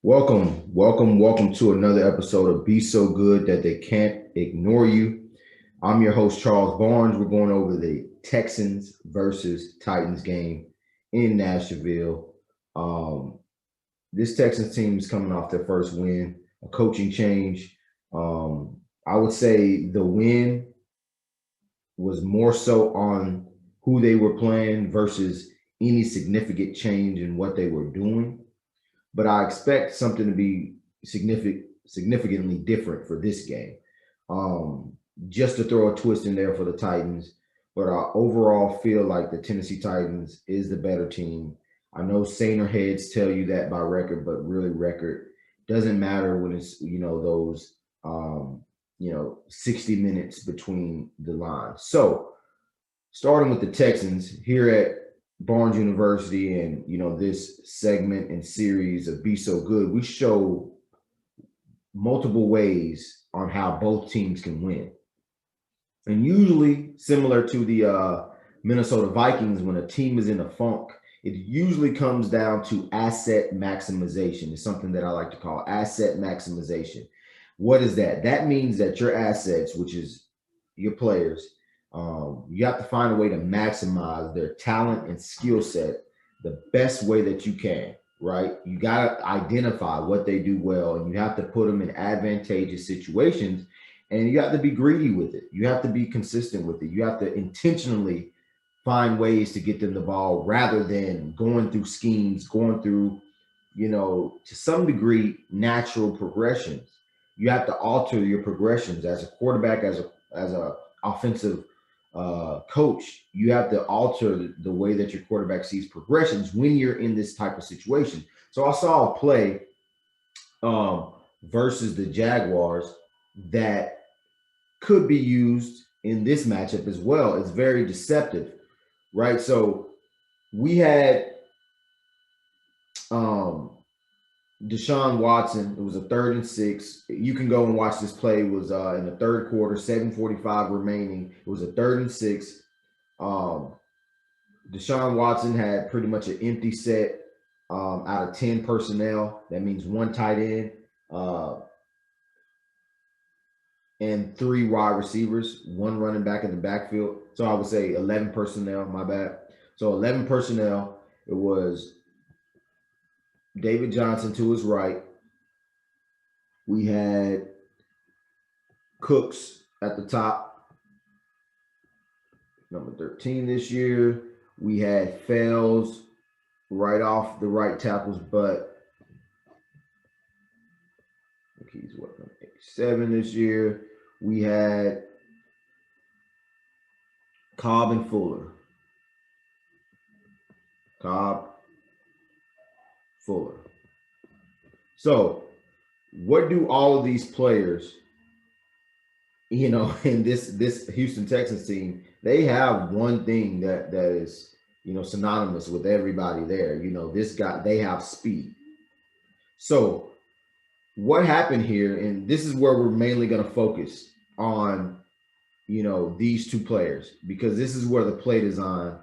Welcome to another episode of Be So Good That They Can't Ignore You. I'm your host, Charles Barnes. We're going over the Texans versus Titans game in Nashville. This Texans team is coming off their first win, a coaching change. I would say the win was more so on who they were playing versus any significant change in what they were doing. But I expect something to be significantly different for this game. Just to throw a twist in there for the Titans, but I overall feel like the Tennessee Titans is the better team. I know saner heads tell you that by record, but really record doesn't matter when it's those 60 minutes between the lines. So starting with the Texans here at Barnes University, and this segment and series of Be So Good, we show multiple ways on how both teams can win. And usually, similar to the Minnesota Vikings, when a team is in a funk, it usually comes down to asset maximization. It's something that I like to call asset maximization. What is that? That means that your assets, which is your players, you have to find a way to maximize their talent and skill set the best way that you can, right? You got to identify what they do well, and you have to put them in advantageous situations, and you have to be greedy with it. You have to be consistent with it. You have to intentionally find ways to get them the ball rather than going through schemes, going through, to some degree, natural progressions. You have to alter your progressions as a quarterback, as a offensive coach. You have to alter the way that your quarterback sees progressions when you're in this type of situation. So I saw a play versus the Jaguars that could be used in this matchup as well. It's very deceptive, right? So we had Deshaun Watson. It was a 3rd and 6. You can go and watch this play. It was in the third quarter, 7:45 remaining. It was a 3rd and 6. Deshaun Watson had pretty much an empty set out of 10 personnel. That means 1 tight end and 3 wide receivers, 1 running back in the backfield. So I would say 11 personnel, my bad. So 11 personnel. It was David Johnson to his right. We had Cooks at the top, number 13 this year. We had Fells right off the right tackle's butt. I think he's what, number 87 this year. We had Cobb and Fuller. So what do all of these players, in this Houston Texans team, they have one thing that is, synonymous with everybody there. This guy, they have speed. So what happened here, and this is where we're mainly going to focus on, these 2 players, because this is where the play design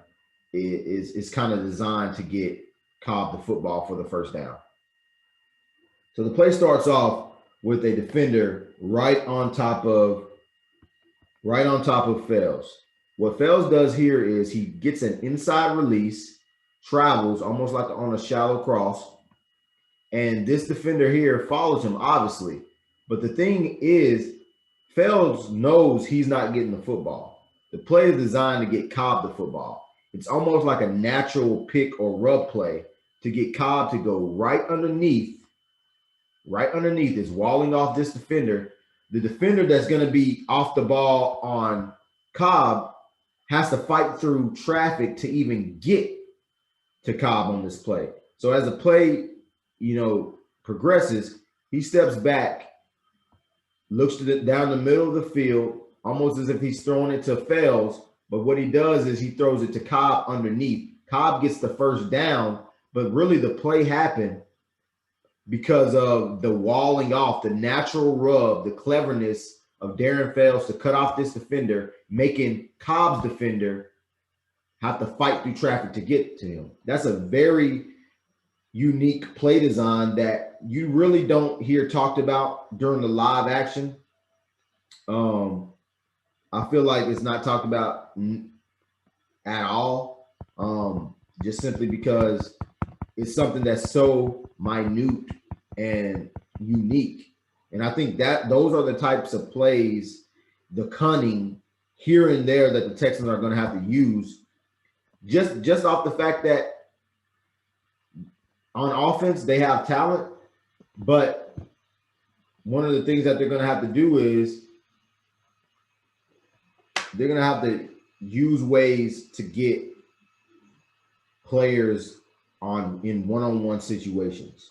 is kind of designed to get Cobb the football for the first down. So the play starts off with a defender right on top of Fells. What Fells does here is he gets an inside release, travels almost like on a shallow cross, and this defender here follows him, obviously. But the thing is, Fells knows he's not getting the football. The play is designed to get Cobb the football. It's almost like a natural pick or rub play to get Cobb to go right underneath is walling off this defender. The defender that's going to be off the ball on Cobb has to fight through traffic to even get to Cobb on this play. So as the play, progresses, he steps back, looks down the middle of the field, almost as if he's throwing it to Fells. But what he does is he throws it to Cobb underneath. Cobb gets the first down, but really the play happened because of the walling off, the natural rub, the cleverness of Darren Fells to cut off this defender, making Cobb's defender have to fight through traffic to get to him. That's a very unique play design that you really don't hear talked about during the live action. Um, I feel like it's not talked about at all, just simply because it's something that's so minute and unique. And I think that those are the types of plays, the cunning here and there that the Texans are going to have to use, just off the fact that on offense they have talent, but one of the things that they're going to have to do is they're going to have to use ways to get players in one-on-one situations.